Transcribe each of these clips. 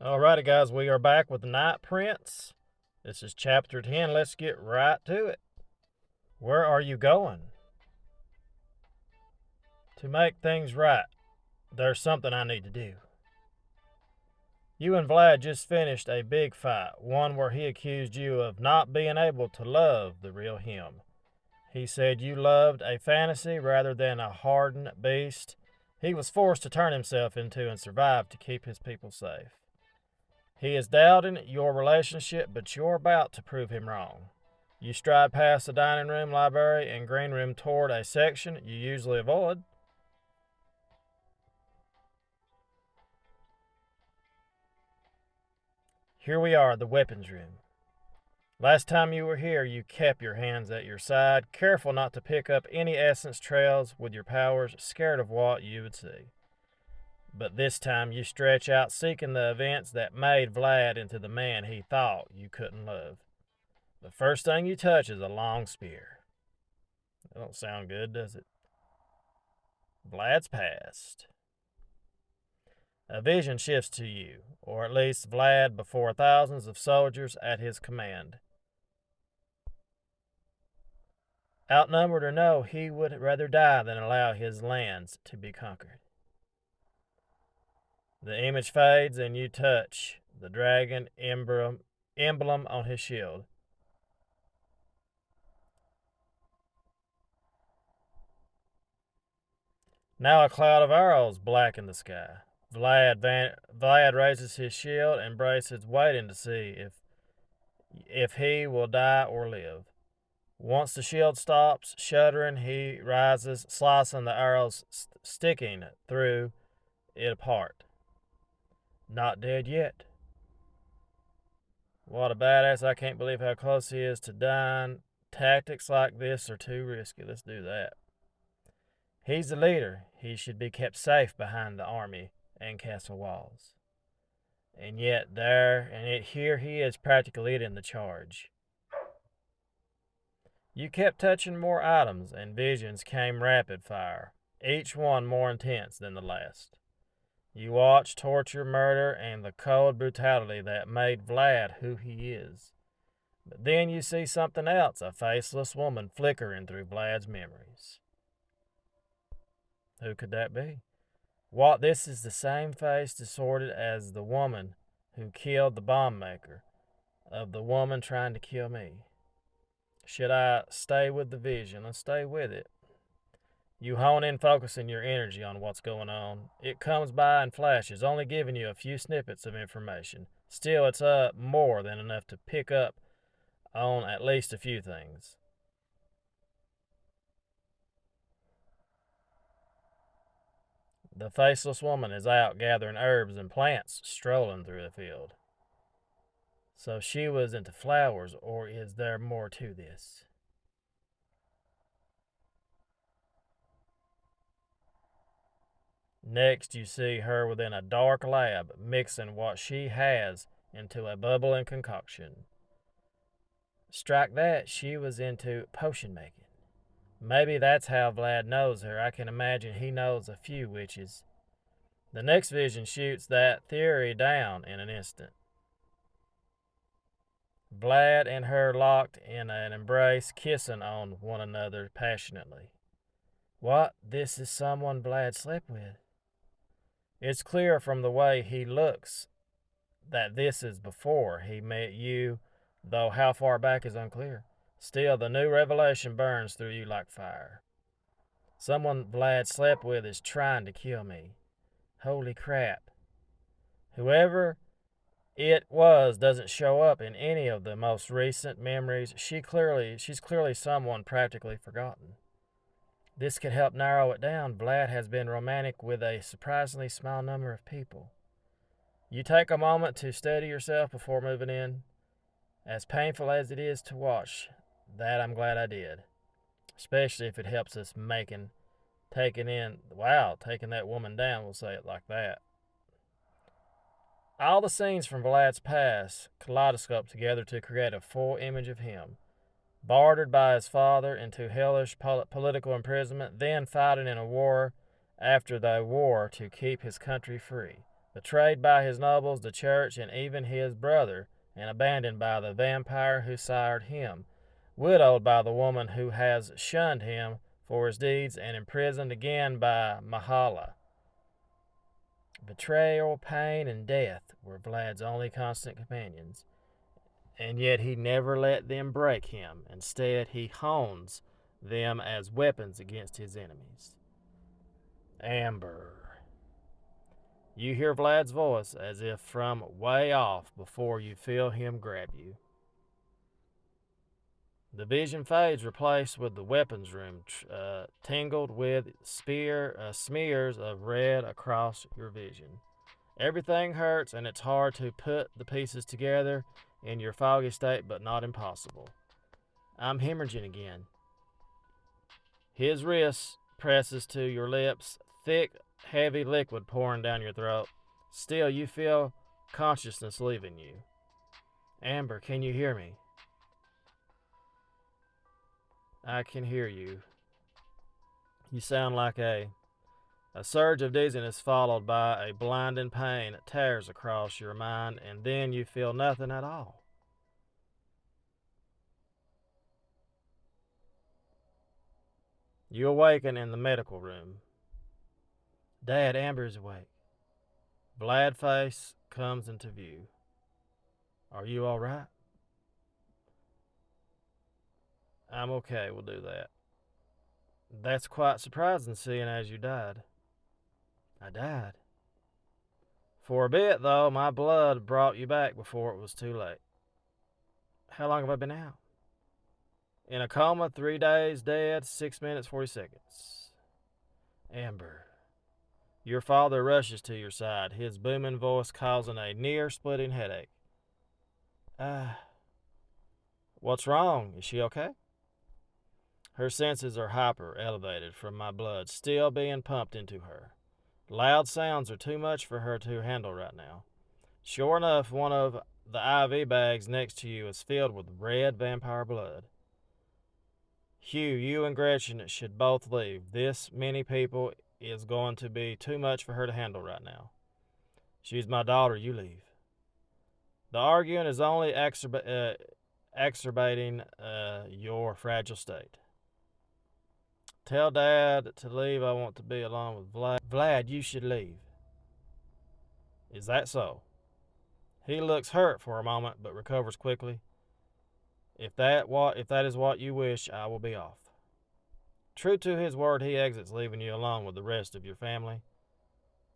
Alrighty, guys, we are back with Night Prince. This is chapter 10. Let's get right to it. Where are you going? To make things right, there's something I need to do. You and Vlad just finished a big fight, one where he accused you of not being able to love the real him. He said you loved a fantasy rather than a hardened beast he was forced to turn himself into and survive to keep his people safe. He is doubting your relationship, but you're about to prove him wrong. You stride past the dining room, library, and green room toward a section you usually avoid. Here we are, the weapons room. Last time you were here, you kept your hands at your side, careful not to pick up any essence trails with your powers, scared of what you would see. But this time you stretch out, seeking the events that made Vlad into the man he thought you couldn't love. The first thing you touch is a long spear. That don't sound good, does it? Vlad's past. A vision shifts to you, or at least Vlad before thousands of soldiers at his command. Outnumbered or no, he would rather die than allow his lands to be conquered. The image fades and you touch the dragon emblem on his shield. Now a cloud of arrows blacken the sky. Vlad raises his shield and braces, waiting to see if he will die or live. Once the shield stops, shuddering, he rises, slicing the arrows, sticking through it apart. Not dead yet. What a badass. I can't believe how close he is to dying. Tactics like this are too risky. Let's do that. He's the leader. He should be kept safe behind the army and castle walls. And yet here he is practically leading the charge. You kept touching more items, and visions came rapid fire, each one more intense than the last. You watched torture, murder, and the cold brutality that made Vlad who he is. But then you see something else, a faceless woman flickering through Vlad's memories. Who could that be? What, this is the same face distorted as the woman who killed the bomb maker, of the woman trying to kill me. Should I stay with the vision? Let's stay with it. You hone in, focusing your energy on what's going on. It comes by in flashes, only giving you a few snippets of information. Still, it's more than enough to pick up on at least a few things. The faceless woman is out gathering herbs and plants, strolling through the field. So she was into flowers, or is there more to this? Next, you see her within a dark lab, mixing what she has into a bubbling concoction. Strike that, she was into potion making. Maybe that's how Vlad knows her. I can imagine he knows a few witches. The next vision shoots that theory down in an instant. Vlad and her locked in an embrace, kissing on one another passionately. What? This is someone Vlad slept with. It's clear from the way he looks that this is before he met you, though how far back is unclear. Still, the new revelation burns through you like fire. Someone Vlad slept with is trying to kill me. Holy crap. Whoever it was doesn't show up in any of the most recent memories. She's clearly someone practically forgotten. This could help narrow it down. Vlad has been romantic with a surprisingly small number of people. You take a moment to steady yourself before moving in. As painful as it is to watch, that I'm glad I did. Especially if it helps us taking that woman down, we'll say it like that. All the scenes from Vlad's past kaleidoscope together to create a full image of him. Bartered by his father into hellish political imprisonment, then fighting in a war after the war to keep his country free. betrayed by his nobles, the church, and even his brother, and abandoned by the vampire who sired him, widowed by the woman who has shunned him for his deeds, and imprisoned again by Mahala. Betrayal, pain, and death were Vlad's only constant companions, and yet he never let them break him. Instead, he hones them as weapons against his enemies. Amber. You hear Vlad's voice as if from way off before you feel him grab you. The vision fades, replaced with the weapons room, tingled with smears of red across your vision. Everything hurts, and it's hard to put the pieces together in your foggy state, but not impossible. I'm hemorrhaging again. His wrist presses to your lips, thick, heavy liquid pouring down your throat. Still, you feel consciousness leaving you. Amber, can you hear me? I can hear you. You sound like a surge of dizziness followed by a blinding pain tears across your mind, and then you feel nothing at all. You awaken in the medical room. Dad, Amber is awake. Vlad face comes into view. Are you all right? I'm okay, we'll do that. That's quite surprising, seeing as you died. I died. For a bit, though, my blood brought you back before it was too late. How long have I been out? In a coma, 3 days, dead, 6 minutes, 40 seconds. Amber. Your father rushes to your side, his booming voice causing a near-splitting headache. What's wrong? Is she okay? Her senses are hyper-elevated from my blood still being pumped into her. Loud sounds are too much for her to handle right now. Sure enough, one of the IV bags next to you is filled with red vampire blood. Hugh, you and Gretchen should both leave. This many people is going to be too much for her to handle right now. She's my daughter, you leave. The arguing is only exacerbating your fragile state. Tell Dad to leave. I want to be alone with Vlad. Vlad, you should leave. Is that so? He looks hurt for a moment, but recovers quickly. If that is what you wish, I will be off. True to his word, he exits, leaving you alone with the rest of your family.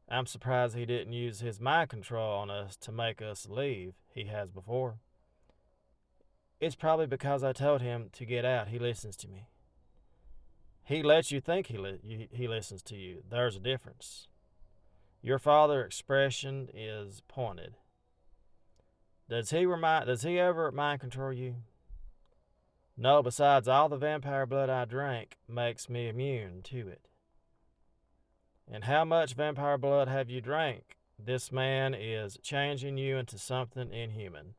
I'm surprised he didn't use his mind control on us to make us leave. He has before. It's probably because I told him to get out. He listens to me. He lets you think he listens to you. There's a difference. Your father's expression is pointed. Does he ever mind control you? No, besides all the vampire blood I drank makes me immune to it. And how much vampire blood have you drank? This man is changing you into something inhuman.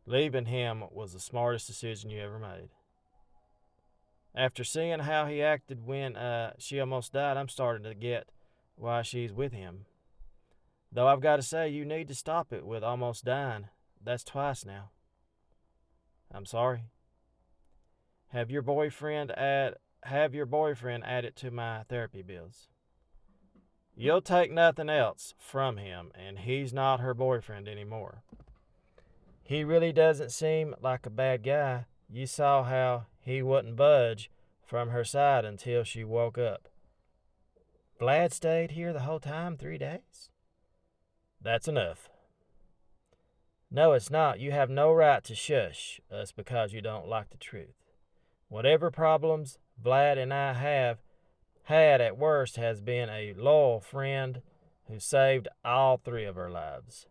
Leaving him was the smartest decision you ever made. After seeing how he acted when she almost died, I'm starting to get why she's with him. Though I've got to say, you need to stop it with almost dying. That's twice now. I'm sorry. Have your boyfriend add it to my therapy bills. You'll take nothing else from him, and he's not her boyfriend anymore. He really doesn't seem like a bad guy. You saw how he wouldn't budge from her side until she woke up. Vlad stayed here the whole time, 3 days? That's enough. No, it's not. You have no right to shush us because you don't like the truth. Whatever problems Vlad and I have had at worst has been a loyal friend who saved all 3 of our lives.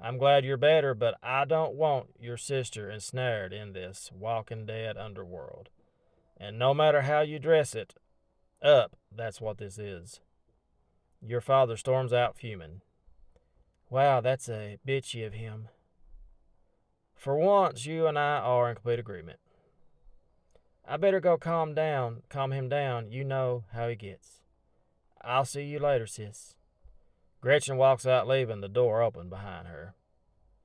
I'm glad you're better, but I don't want your sister ensnared in this Walking Dead underworld. And no matter how you dress it up, that's what this is. Your father storms out fuming. Wow, that's a bitchy of him. For once, you and I are in complete agreement. I better go calm him down. You know how he gets. I'll see you later, sis. Gretchen walks out, leaving the door open behind her.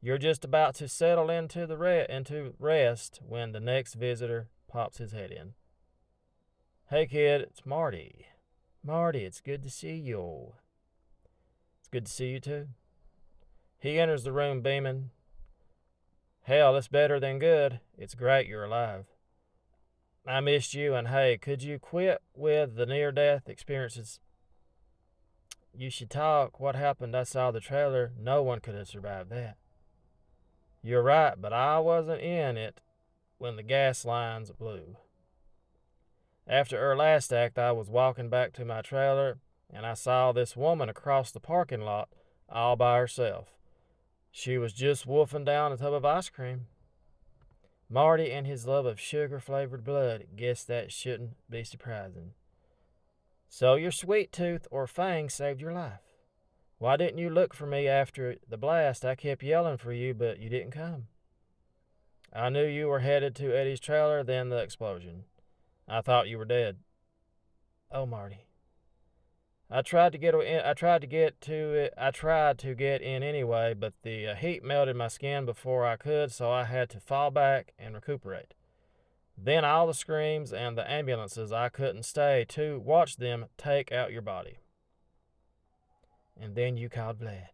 You're just about to settle into rest when the next visitor pops his head in. Hey kid, it's Marty. Marty, it's good to see you. It's good to see you too. He enters the room beaming. Hell, it's better than good. It's great you're alive. I missed you, and hey, could you quit with the near-death experiences? You should talk. What happened? I saw the trailer. No one could have survived that. You're right, but I wasn't in it when the gas lines blew. After her last act, I was walking back to my trailer, and I saw this woman across the parking lot all by herself. She was just wolfing down a tub of ice cream. Marty and his love of sugar-flavored blood, guess that shouldn't be surprising. So your sweet tooth or fang saved your life. Why didn't you look for me after the blast? I kept yelling for you, but you didn't come. I knew you were headed to Eddie's trailer, then the explosion. I thought you were dead. Oh, Marty. I tried to get in anyway, but the heat melted my skin before I could, so I had to fall back and recuperate. Then all the screams and the ambulances, I couldn't stay to watch them take out your body. And then you called Vlad.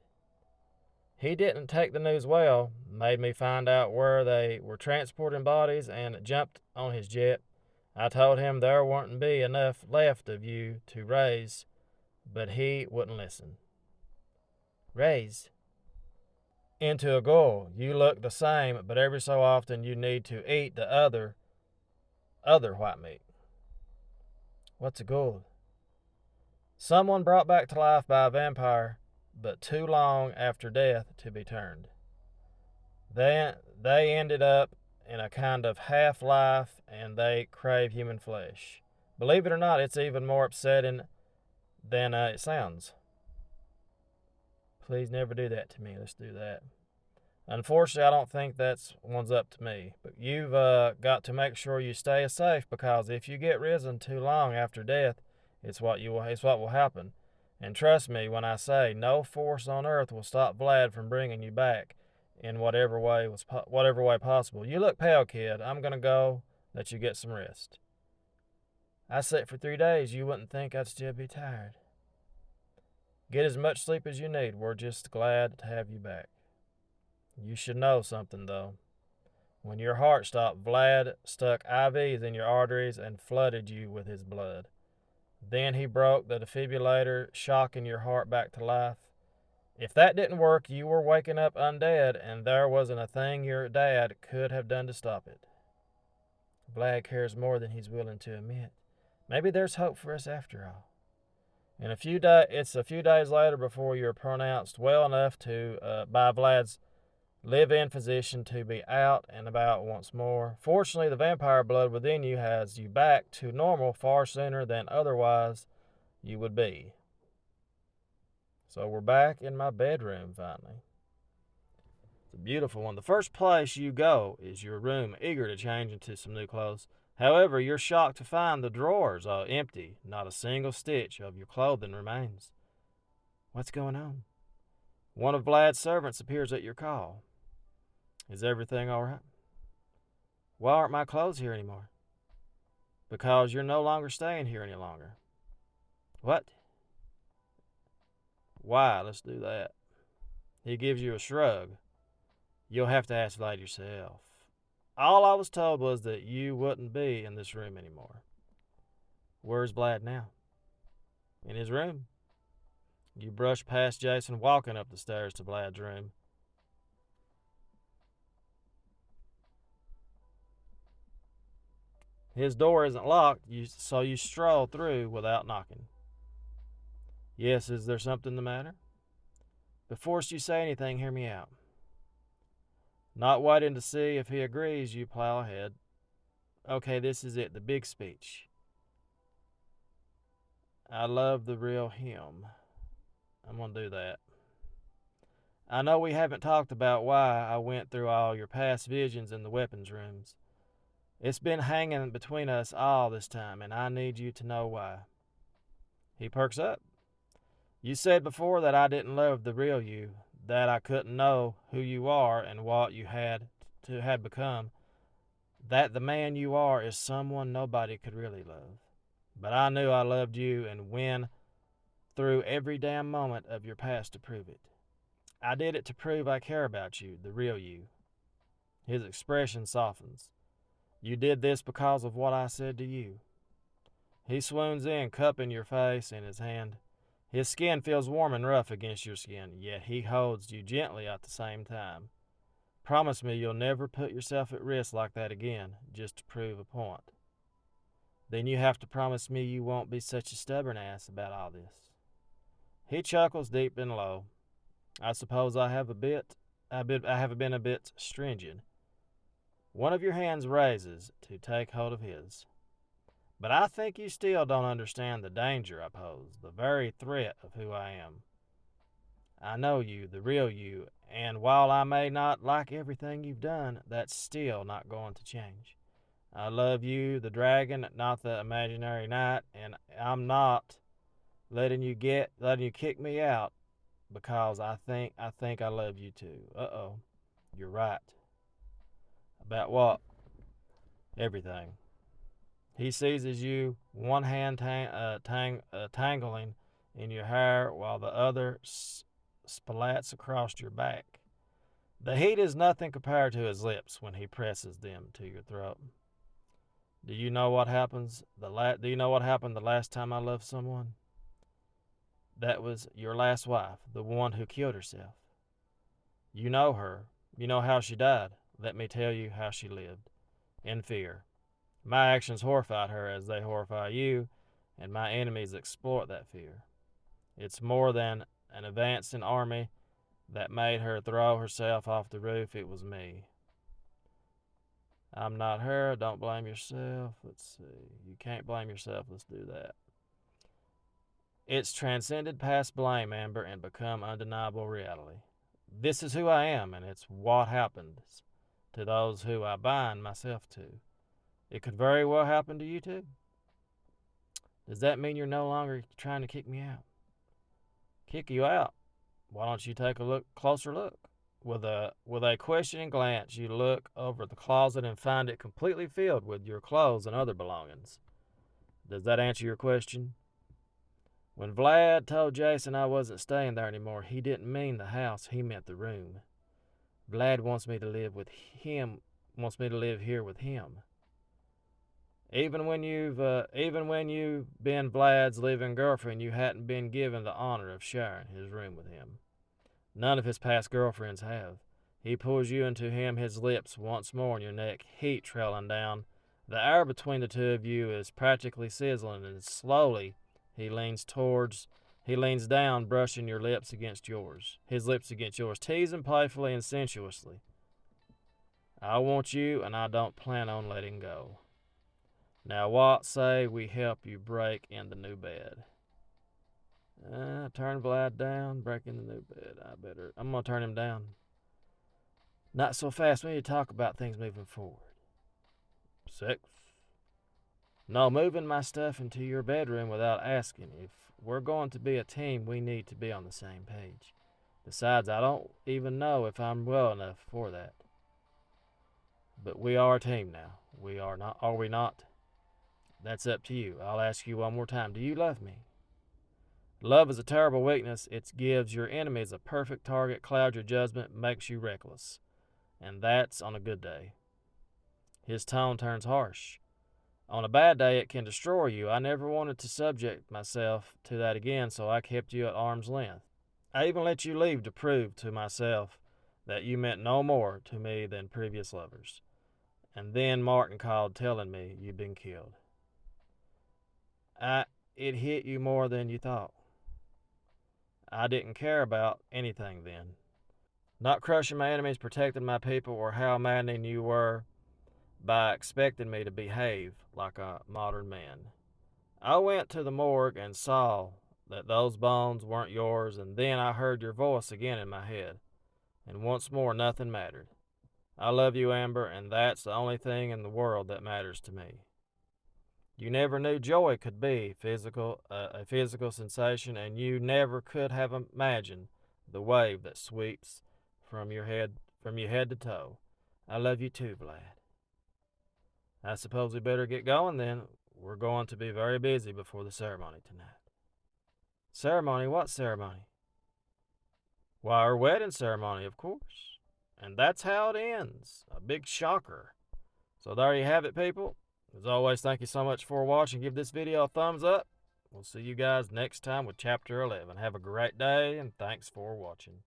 He didn't take the news well, made me find out where they were transporting bodies, and jumped on his jet. I told him there wouldn't be enough left of you to raise, but he wouldn't listen. Raise? Into a goal. You look the same, but every so often you need to eat the other white meat. What's a goal? Someone brought back to life by a vampire, but too long after death to be turned. They ended up in a kind of half-life, and they crave human flesh. Believe it or not, it's even more upsetting than it sounds. Please never do that to me. Let's do that. Unfortunately, I don't think that's one's up to me. But you've got to make sure you stay safe, because if you get risen too long after death, it's what will happen. And trust me when I say no force on earth will stop Vlad from bringing you back in whatever way possible. You look pale, kid. I'm gonna go let you get some rest. I slept for 3 days. You wouldn't think I'd still be tired. Get as much sleep as you need. We're just glad to have you back. You should know something, though. When your heart stopped, Vlad stuck IVs in your arteries and flooded you with his blood. Then he broke the defibrillator, shocking your heart back to life. If that didn't work, you were waking up undead, and there wasn't a thing your dad could have done to stop it. Vlad cares more than he's willing to admit. Maybe there's hope for us after all. It's a few days later before you're pronounced well enough by Vlad's live-in physician to be out and about once more. Fortunately, the vampire blood within you has you back to normal far sooner than otherwise you would be. So we're back in my bedroom finally. It's a beautiful one. The first place you go is your room, eager to change into some new clothes. However, you're shocked to find the drawers are empty. Not a single stitch of your clothing remains. What's going on? One of Vlad's servants appears at your call. Is everything all right? Why aren't my clothes here anymore? Because you're no longer staying here any longer. What? Why? Let's do that. He gives you a shrug. You'll have to ask Vlad yourself. All I was told was that you wouldn't be in this room anymore. Where's Vlad now? In his room. You brush past Jason walking up the stairs to Vlad's room. His door isn't locked, so you stroll through without knocking. Yes, is there something the matter? Before you say anything, hear me out. Not waiting to see if he agrees, you plow ahead. Okay, this is it, the big speech. I love the real him. I'm going to do that. I know we haven't talked about why I went through all your past visions in the weapons rooms. It's been hanging between us all this time, and I need you to know why. He perks up. You said before that I didn't love the real you, that I couldn't know who you are and what you had become, that the man you are is someone nobody could really love. But I knew I loved you and went through every damn moment of your past to prove it. I did it to prove I care about you, the real you. His expression softens. You did this because of what I said to you. He swoons in, cupping your face in his hand. His skin feels warm and rough against your skin, yet he holds you gently at the same time. Promise me you'll never put yourself at risk like that again, just to prove a point. Then you have to promise me you won't be such a stubborn ass about all this. He chuckles deep and low. I suppose I have been a bit stringent. One of your hands raises to take hold of his. But I think you still don't understand the danger I pose, the very threat of who I am. I know you, the real you, and while I may not like everything you've done, that's still not going to change. I love you, the dragon, not the imaginary knight, and I'm not letting you kick me out because I think I love you too. Uh-oh. You're right. About what? Everything. He seizes you, one hand tangling in your hair while the other splats across your back. The heat is nothing compared to his lips when he presses them to your throat. Do you know what happened the last time I loved someone? That was your last wife, the one who killed herself. You know her. You know how she died. Let me tell you how she lived. In fear. My actions horrified her as they horrify you, and my enemies exploit that fear. It's more than an advancing army that made her throw herself off the roof. It was me. I'm not her. Don't blame yourself. Let's see. You can't blame yourself. Let's do that. It's transcended past blame, Amber, and become undeniable reality. This is who I am, and it's what happens to those who I bind myself to. It could very well happen to you too. Does that mean you're no longer trying to kick me out? Kick you out? Why don't you take a closer look? With a questioning glance, you look over the closet and find it completely filled with your clothes and other belongings. Does that answer your question? When Vlad told Jason I wasn't staying there anymore, he didn't mean the house, he meant the room. Vlad wants me to live here with him. Even when you've been Vlad's living girlfriend, you hadn't been given the honor of sharing his room with him. None of his past girlfriends have. He pulls you into him, his lips once more on your neck, heat trailing down. The air between the two of you is practically sizzling, and slowly he leans down, brushing his lips against yours, teasing playfully and sensuously. I want you, and I don't plan on letting go. Now what say we help you break in the new bed? Turn Vlad down, break in the new bed. I'm gonna turn him down. Not so fast, we need to talk about things moving forward. Sex? No, moving my stuff into your bedroom without asking. If we're going to be a team, we need to be on the same page. Besides, I don't even know if I'm well enough for that. But we are a team now. Are we not? That's up to you. I'll ask you one more time. Do you love me? Love is a terrible weakness. It gives your enemies a perfect target, clouds your judgment, makes you reckless. And that's on a good day. His tone turns harsh. On a bad day, it can destroy you. I never wanted to subject myself to that again, so I kept you at arm's length. I even let you leave to prove to myself that you meant no more to me than previous lovers. And then Martin called telling me you'd been killed. It hit you more than you thought. I didn't care about anything then. Not crushing my enemies, protecting my people, or how maddening you were by expecting me to behave like a modern man. I went to the morgue and saw that those bones weren't yours, and then I heard your voice again in my head. And once more, nothing mattered. I love you, Amber, and that's the only thing in the world that matters to me. You never knew joy could be a physical sensation, and you never could have imagined the wave that sweeps from your head to toe. I love you too, Vlad. I suppose we better get going then. We're going to be very busy before the ceremony tonight. Ceremony? What ceremony? Why, our wedding ceremony, of course. And that's how it ends. A big shocker. So there you have it, people. As always, thank you so much for watching. Give this video a thumbs up. We'll see you guys next time with Chapter 11. Have a great day, and thanks for watching.